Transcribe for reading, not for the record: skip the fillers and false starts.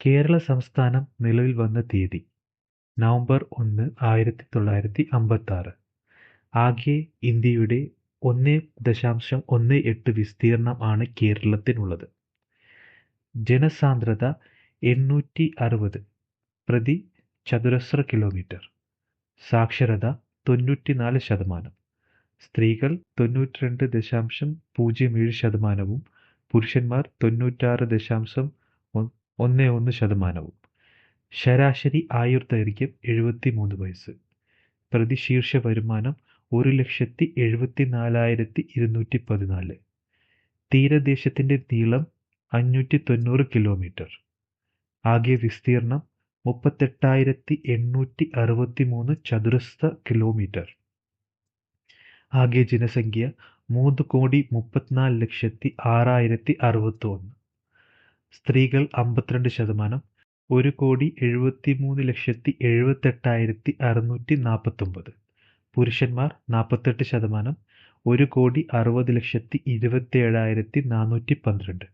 കേരള സംസ്ഥാനം നിലവിൽ വന്ന തീയതി നവംബർ 1, 1956. ആകെ ഇന്ത്യയുടെ 1.18 വിസ്തീർണം ആണ് കേരളത്തിനുള്ളത്. ജനസാന്ദ്രത 860 പ്രതി ചതുരശ്ര കിലോമീറ്റർ. സാക്ഷരത 94%. സ്ത്രീകൾ 92.07%, പുരുഷന്മാർ 96.11%. ശരാശരി ആയുർദൈർഘ്യം 73 വയസ്സ്. പ്രതിശീർഷ വരുമാനം 1,74,214. തീരദേശത്തിന്റെ നീളം 590 കിലോമീറ്റർ. ആകെ വിസ്തീർണം 38,863 ചതുരശ്ര കിലോമീറ്റർ. ആകെ ജനസംഖ്യ 3,34,06,061. സ്ത്രീകൾ 52%, 1,73,78,649. പുരുഷന്മാർ 48%, 1,60,27,412.